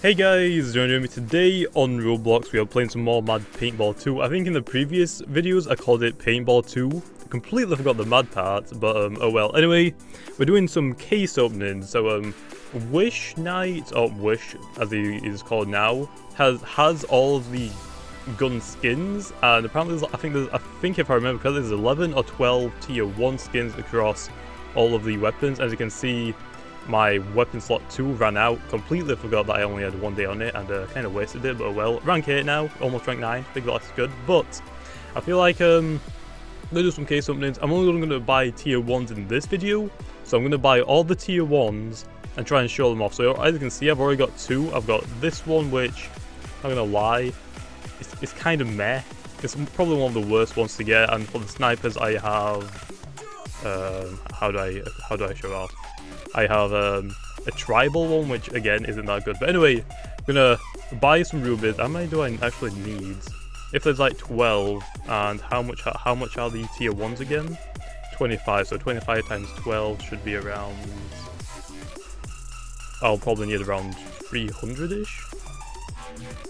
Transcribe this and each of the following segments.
Hey guys, JamiyJamie. Today on Roblox we are playing some more Mad Paintball 2. I think in the previous videos I called it Paintball 2. Completely forgot the mad part, but oh well. Anyway, we're doing some case openings. So Wish Night, or Wish as he is called now, has all of the gun skins, and apparently I think if I remember correctly, there's 11 or 12 tier 1 skins across all of the weapons. As you can see, my weapon slot 2 ran out. Completely forgot that I only had one day on it and kind of wasted it, but oh well. Rank 8 now, almost rank 9, big loss, good. But I feel like I'm going to do some case openings. I'm only going to buy tier 1s in this video, so I'm going to buy all the tier 1s and try and show them off. So as you can see, I've already got 2. I've got this one, which, I'm not going to lie, it's kind of meh. It's probably one of the worst ones to get, and for the snipers I have, how do I show off? I have a tribal one, which again isn't that good. But anyway, I'm gonna buy some rubies. How many do I actually need? If there's like 12, and how much are the tier 1s again? 25, so 25 times 12 should be around, I'll probably need around 300-ish?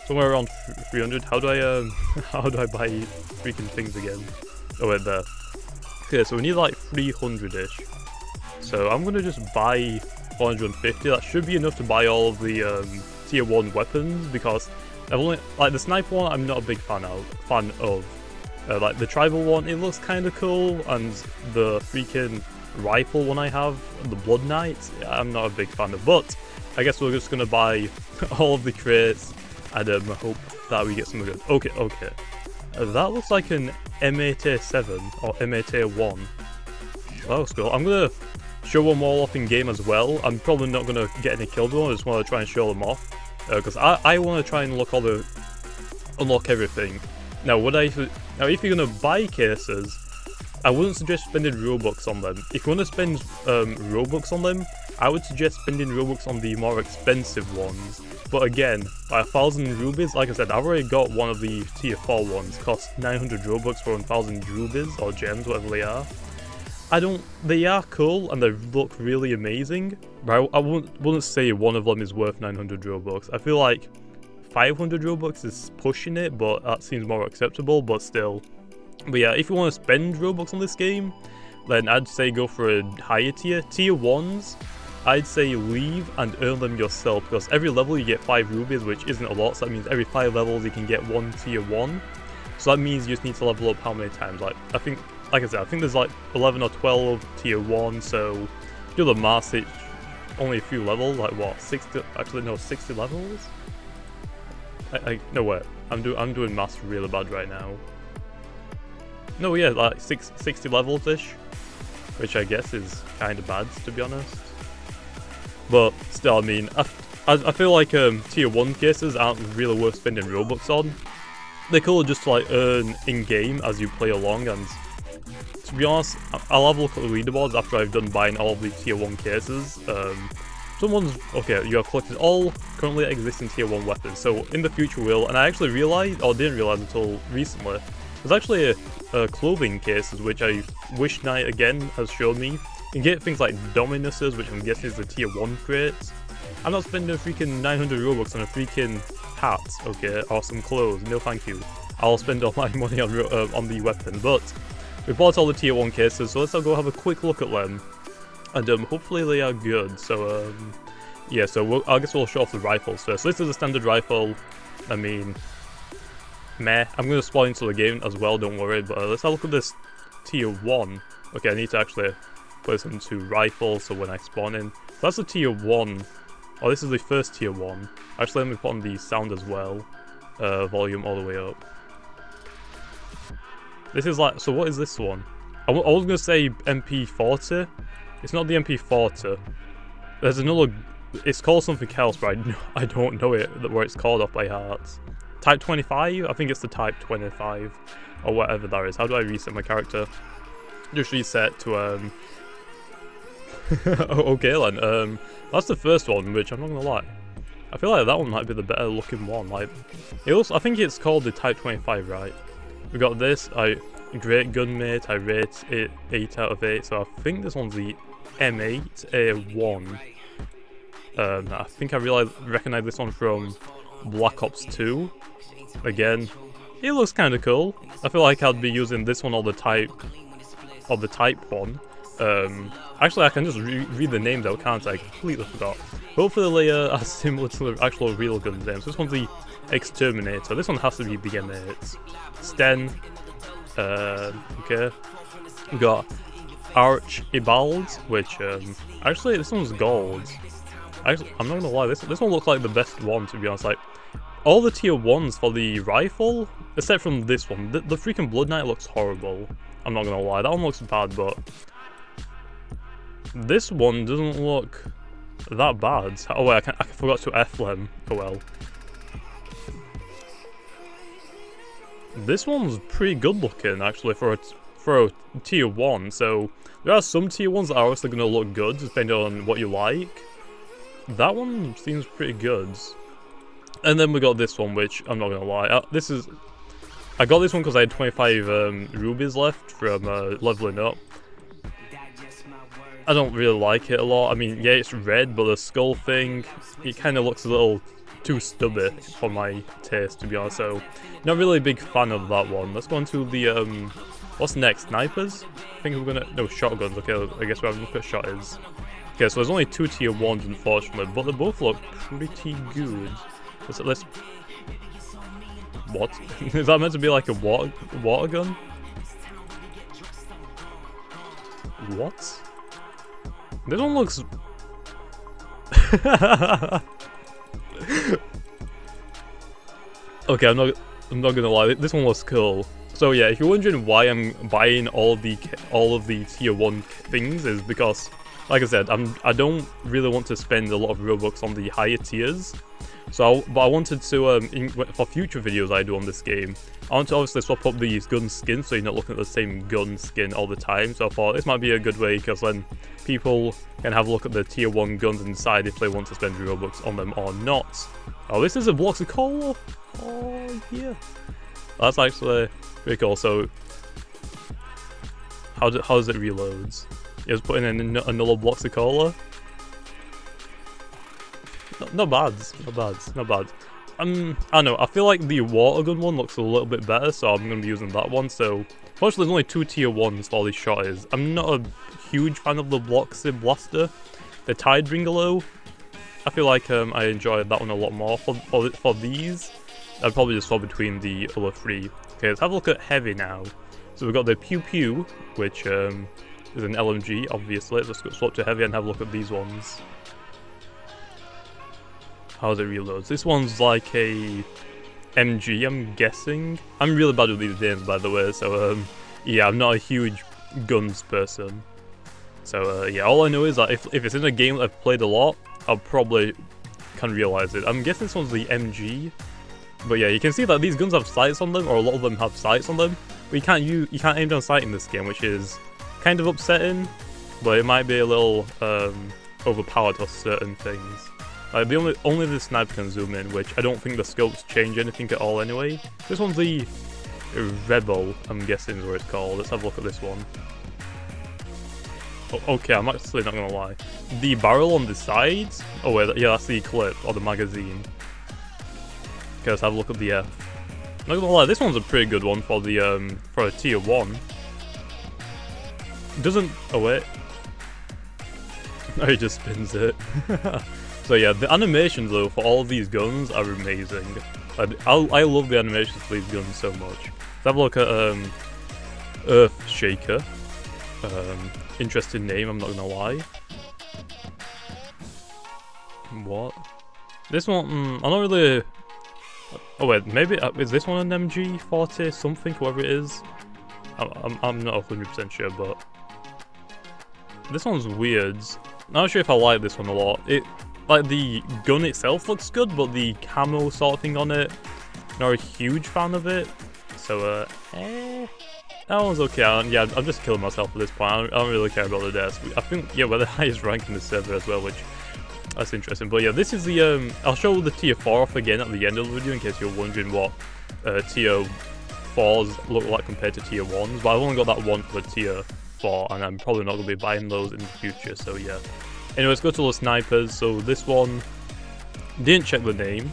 Somewhere around 300. How do I buy freaking things again? Oh wait, there. Okay, so we need like 300-ish. So I'm gonna just buy 450. That should be enough to buy all of the tier 1 weapons, because I've only, like, the sniper one I'm not a big fan of. Like the tribal one, it looks kind of cool, and the freaking rifle one I have, the Blood Knight, I'm not a big fan of. But I guess we're just gonna buy all of the crates and hope that we get something good. Okay. That looks like an M8A7 or M8A1. That looks cool. I'm gonna show them all off in game as well. I'm probably not gonna get any kills with them. I just want to try and show them off, because I want to try and unlock everything. Now, if you're gonna buy cases, I wouldn't suggest spending Robux on them. If you want to spend Robux on them, I would suggest spending Robux on the more expensive ones. But again, by 1,000 rubies, like I said, I've already got one of the tier 4 ones. Cost 900 Robux for 1,000 rubies or gems, whatever they are. They are cool and they look really amazing, but I wouldn't say one of them is worth 900 Robux. I feel like 500 Robux is pushing it, but that seems more acceptable, but still. But yeah, if you want to spend Robux on this game, then I'd say go for a higher tier. Tier 1s, I'd say leave and earn them yourself, because every level you get 5 rubies, which isn't a lot, so that means every 5 levels you can get 1 tier 1. So that means you just need to level up how many times. Like I said, I think there's like 11 or 12 tier 1, so do the maths, it's only a few levels, like what, 60, actually no, 60 levels? No wait, I'm doing maths really bad right now. No, yeah, like 60 levels-ish, which I guess is kind of bad, to be honest. But still, I mean, I feel like tier 1 cases aren't really worth spending Robux on. They could just like earn in-game as you play along, and to be honest, I'll have a look at the leaderboards after I've done buying all of the tier 1 cases. Okay, you have collected all currently existing tier 1 weapons, so in the future will, and I actually realized, or didn't realize until recently, there's actually a clothing cases, which I Wish Night again has shown me. You can get things like Dominuses, which I'm guessing is the tier 1 crates. I'm not spending a freaking 900 Robux on a freaking hat, okay, or some clothes, no thank you. I'll spend all my money on the weapon, but we bought all the tier 1 cases, so let's go have a quick look at them, and hopefully they are good. So yeah, so I guess we'll show off the rifles first. So this is a standard rifle. I mean, meh. I'm going to spawn into the game as well, don't worry, but let's have a look at this tier 1. Okay, I need to actually put this into rifle, so when I spawn in. So that's the tier 1. Oh, this is the first tier 1. Actually, let me put on the sound as well. Volume all the way up. This is like, so what is this one? I was going to say MP40. It's not the MP40. There's another, it's called something else, but I don't know where it's called off by heart. Type 25? I think it's the Type 25, or whatever that is. How do I reset my character? Just reset to, okay then, that's the first one, which I'm not going to lie. I feel like that one might be the better looking one. Like, I think it's called the Type 25, right? We got this, great gunmate, I rate it 8 out of 8, so I think this one's the M8A1. I think I recognize this one from Black Ops 2. Again, it looks kind of cool. I feel like I'd be using this one or the type one. Actually, I can just read the names out, can't I? I completely forgot. Hopefully, are similar to the actual real gun names. This one's the Exterminator. This one has to be the M8. Sten. Okay. We got Archibald, which actually this one's gold. Actually, I'm not gonna lie, this one looks like the best one, to be honest. Like all the tier 1s for the rifle, except from this one. The freaking Blood Knight looks horrible. I'm not gonna lie, that one looks bad, but this one doesn't look that bad. Oh wait, I forgot to F-Lem. Oh well. This one's pretty good looking actually for a tier 1. So there are some tier 1s that are obviously gonna look good depending on what you like. That one seems pretty good. And then we got this one, which I'm not gonna lie. I got this one because I had 25 rubies left from leveling up. I don't really like it a lot. I mean, yeah, it's red, but the skull thing, it kind of looks a little too stubby for my taste, to be honest. So, not really a big fan of that one. Let's go on to the what's next? Snipers? I think we're gonna no shotguns. Okay, I guess we have a look at shotters. Okay, so there's only 2 tier 1s, unfortunately, but they both look pretty good. Let's what? Is that meant to be like a water gun? What? This one looks... Okay, I'm not gonna lie. This one looks cool. So yeah, if you're wondering why I'm buying all of the tier 1 things, is because, like I said, I don't really want to spend a lot of Robux on the higher tiers. So, but I wanted to, for future videos I do on this game, I want to obviously swap up these gun skins so you're not looking at the same gun skin all the time. So I thought this might be a good way, because then people can have a look at the tier 1 guns and decide if they want to spend Robux on them or not. Oh, this is a block of cola? Oh, yeah. That's actually pretty cool. So, how does it reload? You just put in another block of cola? Not bad. I don't know, I feel like the water gun one looks a little bit better, so I'm going to be using that one. So, fortunately, there's only 2 tier 1s for these shotters. I'm not a huge fan of the Bloxy Blaster. The Tide Bringalow, I feel like I enjoyed that one a lot more. For these, I'd probably just swap between the other 3. Okay, let's have a look at Heavy now. So we've got the Pew Pew, which is an LMG, obviously. Let's go swap to Heavy and have a look at these ones. How it reloads. This one's like a MG, I'm guessing. I'm really bad with these names, by the way, so yeah, I'm not a huge guns person. So yeah, all I know is that if it's in a game that I've played a lot, I'll probably can realize it. I'm guessing this one's the MG. But yeah, you can see that these guns have sights on them, or a lot of them have sights on them. But you can't aim down sight in this game, which is kind of upsetting. But it might be a little overpowered for certain things. Like only the sniper can zoom in, which I don't think the scopes change anything at all anyway. This one's the Rebel, I'm guessing is what it's called. Let's have a look at this one. Oh, okay, I'm actually not gonna lie. The barrel on the sides. Oh wait, yeah, that's the clip or the magazine. Okay, let's have a look at the F. Not gonna lie, this one's a pretty good one for the for a tier 1. Doesn't. Oh wait. Oh, he just spins it. So yeah, the animations though for all of these guns are amazing. I love the animations for these guns so much. Let's have a look at Earth Shaker. Interesting name, I'm not gonna lie. What? This one, I'm not really... Oh wait, maybe, is this one an MG40 something, whoever it is? I'm not 100% sure, but... This one's weird. I'm not sure if I like this one a lot. Like, the gun itself looks good, but the camo sort of thing on it, not a huge fan of it. So, that one's okay. Yeah, I'm just killing myself at this point. I don't really care about the deaths. I think, yeah, we're the highest rank in the server as well, which, that's interesting. But yeah, this is the, I'll show the tier 4 off again at the end of the video in case you're wondering what tier 4s look like compared to tier 1s. But I've only got that one for the tier 4, and I'm probably not going to be buying those in the future, so yeah. Anyway, let's go to the snipers. So this one, didn't check the name.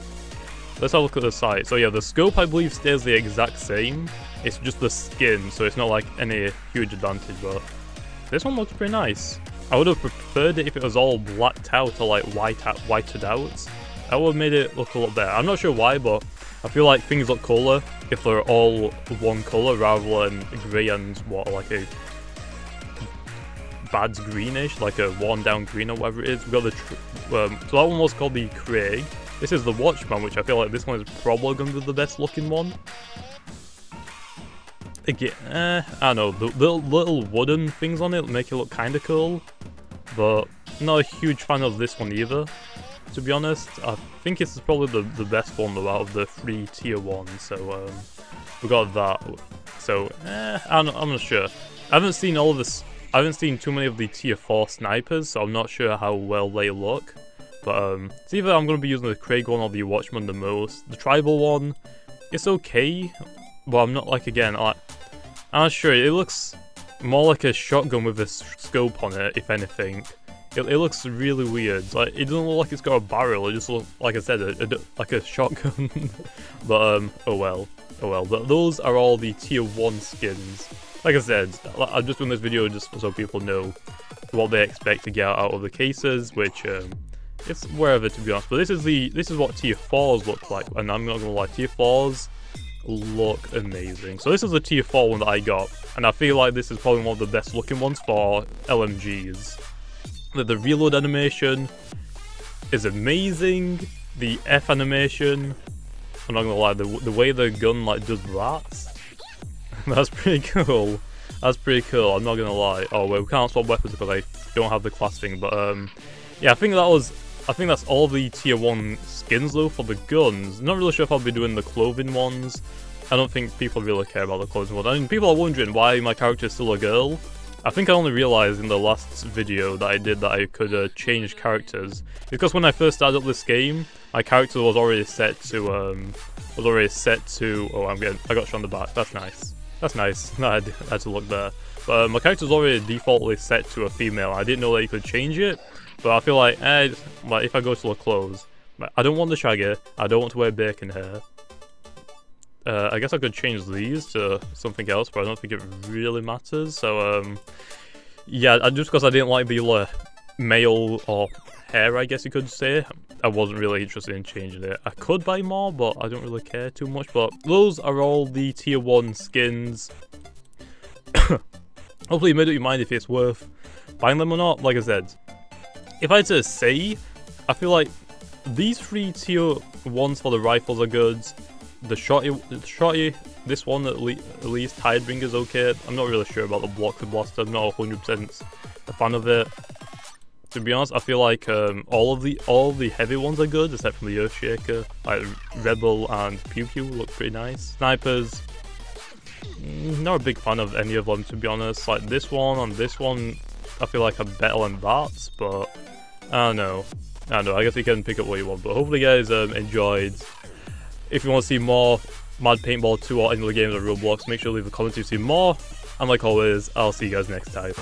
Let's have a look at the sight. So yeah, the scope I believe stays the exact same. It's just the skin, so it's not like any huge advantage, but this one looks pretty nice. I would have preferred it if it was all blacked out or like whited out. That would have made it look a lot better. I'm not sure why, but I feel like things look cooler if they're all one colour rather than grey and what, like a bad greenish, like a worn down green or whatever it is. We got the so that one was called the Craig. This is the Watchman, which I feel like this one is probably going to be the best looking one. Again, I don't know, the little wooden things on it make it look kind of cool, but not a huge fan of this one either, to be honest. I think this is probably the best one though out of the 3 tier 1s, so we got that. So, I'm not sure. I haven't seen all of this. I haven't seen too many of the tier 4 snipers, so I'm not sure how well they look. But it's either I'm going to be using the Craig one or the Watchman the most. The tribal one, it's okay, but I'm not like, again, I'm not sure. It looks more like a shotgun with a scope on it, if anything. It looks really weird. Like, it doesn't look like it's got a barrel. It just looks, like I said, like a shotgun. But oh well, oh well. But those are all the tier 1 skins. Like I said, I'm just doing this video just so people know what they expect to get out of the cases, which it's wherever, to be honest. But this is what tier 4s look like, and I'm not gonna lie, tier 4s look amazing. So this is the tier 4 one that I got, and I feel like this is probably one of the best looking ones for LMGs. The reload animation is amazing. The F animation, I'm not gonna lie, the way the gun like does that, that's pretty cool. That's pretty cool, I'm not gonna lie. Oh well, we can't swap weapons because I don't have the class thing, but yeah, I think that's all the tier 1 skins though for the guns. Not really sure if I'll be doing the clothing ones. I don't think people really care about the clothing ones. I mean, people are wondering why my character is still a girl. I think I only realised in the last video that I did that I could change characters. Because when I first started up this game, my character was already set to, oh, I got shot on the back, that's nice. That's nice, no, I had to look there. But my character was already defaultly set to a female. I didn't know that you could change it, but I feel like, if I go to the clothes, I don't want the shaggy, I don't want to wear bacon hair. I guess I could change these to something else, but I don't think it really matters. So, yeah, just because I didn't like the male or hair, I guess you could say, I wasn't really interested in changing it. I could buy more, but I don't really care too much. But those are all the tier 1 skins. Hopefully you made up your mind if it's worth buying them or not. Like I said, if I had to say, I feel like these 3 tier 1s for the rifles are good. The shotty, this one at least, Tidebringer's okay. I'm not really sure about the Block the Blaster. I'm not 100% a fan of it. To be honest, I feel like all the heavy ones are good, except for the Earthshaker. Like Rebel and Pew Pew look pretty nice. Snipers, not a big fan of any of them, to be honest. Like this one and this one, I feel like I'm better than that, but I don't know. I guess you can pick up what you want. But hopefully, you guys enjoyed. If you want to see more Mad Paintball 2 or any other games on Roblox, make sure to leave a comment if you see more. And like always, I'll see you guys next time.